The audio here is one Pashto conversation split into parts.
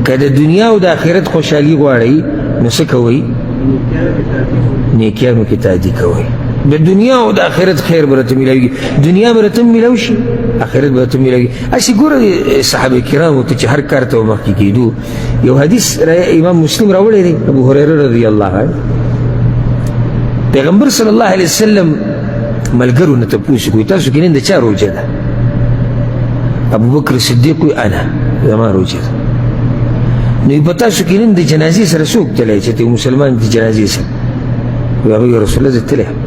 که د دنیا او د آخرت خوشحالي غواړئ نو څه کوئ؟ نیکیانو کې تادي کوئ. د دنیا او د آخرت خیر به راته میلاوي، دنیا به راته میلاو شي، آخرت به راته میلاوي. هسې ګوره صحابه کرامو ته چې هر کار ته مخکې کېدو. یو حدیث امام مسلم راوړی دی، ابو هریره رضی الله عنه، پیغمبر صلی الله علیه وسلم ملګرو نه تپوس کوي تاسو کې نن د چا روژه ده؟ ابو بکر صدیق وایي انا زما روژه ده. نو په تاسو کې نن د جنازې سره څوک تللی چې مسلمان د جنازې سره؟ وایي رسول الله زه تللی یم.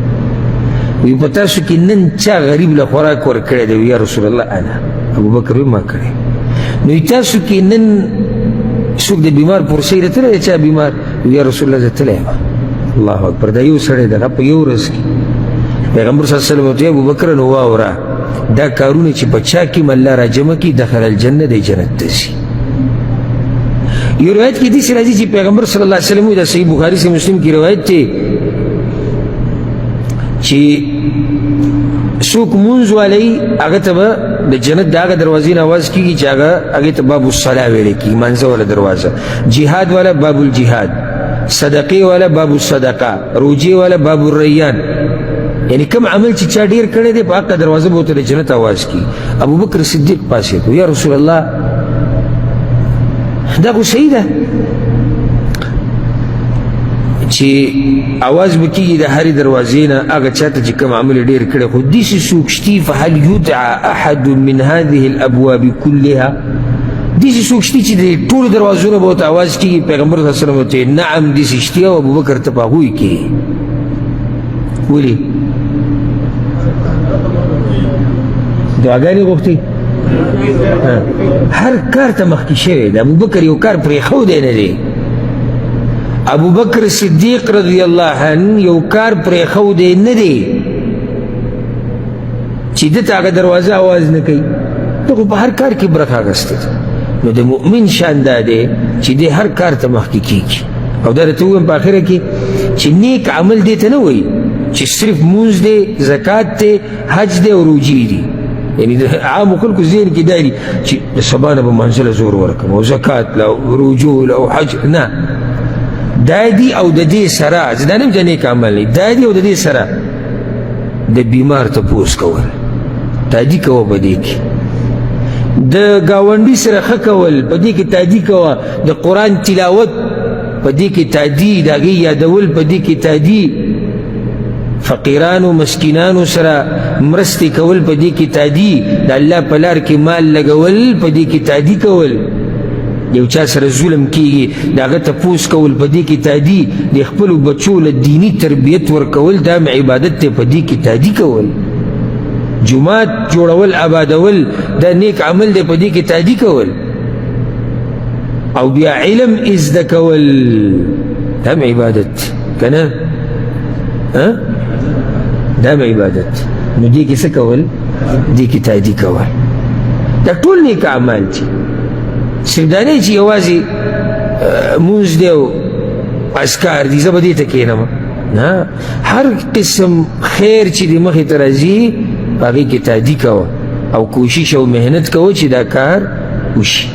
وی په تاسو کې نن چا غریب له خوراک ورکړی دی؟ یا رسول الله انا. ابو بکر وایي ما کړی. نو تاسو کې نن څوک د بیمار پرسۍ ته تللی دی؟ چا بیمار؟ یا رسول الله زه تللی یم. الله اکبر. دا یو سړی دغه په یو ورځ کې پیغمبر صلی الله علیه وسلم ورته ابو بکر نو واوره دا کارونه چې په چا کې الله راجمع کړي دخل الجنه دی جنت ته ځي. یو روایت کې داسې راځي چې پیغمبر صلی الله علیه وسلم دا صحیح بخاري سے مسلم کی روایت دی چې څوک مونځ والی هغه ته به د جنت د هغه دروازې نه آواز کېږي چې هغې ته باب الصلاة ویلی کېږي، مانځه والا دروازه. جهاد والا باب الجهاد، صدقې والا باب الصدقه، روجې والا باب الریان. یعنی کم عمل چې چا ډېر کړی دی په هغه دروازه به ورته د جنت آواز کېږي. ابو بکر صدیق پاڅېد، یا رسول الله دا خو صحیح ده چې آواز به کېږي د هرې دروازې نه هغه چا ته چې کوم عمل یې ډېر کړی، خو داسې څوک شتي فهل یدعى احد من هذه الابواب كلها؟ داسې څوک شتي چې د ټولو دروازو نه به ورته آواز کېږي؟ پیغمبر صلی الله علیه وسلم ورته نعم داسې شتي او ابوبکر ته په هغوی کې. ولې؟ دعاګانې غوښتې؟ هر کار ته مخکې شوی د ابوبکر یو کار پرېښودی نه دی. ابو بکر صدیق رضی الله عنه یو کار پرېښودی نه دی چې ده ته هغه دروازه آواز نه کوي. ته خو په هر کار کې برخه اخیستې ده. نو د مؤمن شان دا دی چې دی هر کار ته مخکې کېږي. او دا درته ووایم په آخره کې چې نیک عمل دې ته نه وایي چې صرف مونځ دی، زکات دی، حج دی او روجې دي. یعنی د عامو خلکو ذهن کې دا دي چې د سبا نه به مانځه له زور ورکړم او زکات له او روجو له او حج. نه، دا دی او د دې سره زه دا نه یم چې نیک عمل دی، دا دی او د دې سره د بیمار تپوس کول، تادي کوه په دې کې، د ګاونډي سره ښه کول په دې کې تادي کوه، د قرآن تلاوت په دې کې تادي، د هغې یادول په دې کې تادي، فقیرانو مسکینانو سره مرستې کول په دې کې تادي، د الله په لار کې مال لګول په دې کې تادي کول، یو چا سره ظلم کېږي د هغه تپوس کول په دې کې تادي، د خپلو بچو له دیني تربیت ورکول دا عبادت دی په دې کې تادي کول، جومات جوړول آبادول دا نیک عمل دی په دې کې تادي کول، او بیا علم ازده کول دا عبادت که نه؟ دا عبادت. نو دې کې څه کول؟ دې کې تادي کول. دا ټول نیک اعمال دي. صرف دا نه چې یوازې مونځ دی او اذکار دي زه به دې ته کښېنم، نه، هر قسم خیر چې د مخې ته راځي په هغې کې تادي کوه او کوشش او محنت کوه چې دا کار وشي.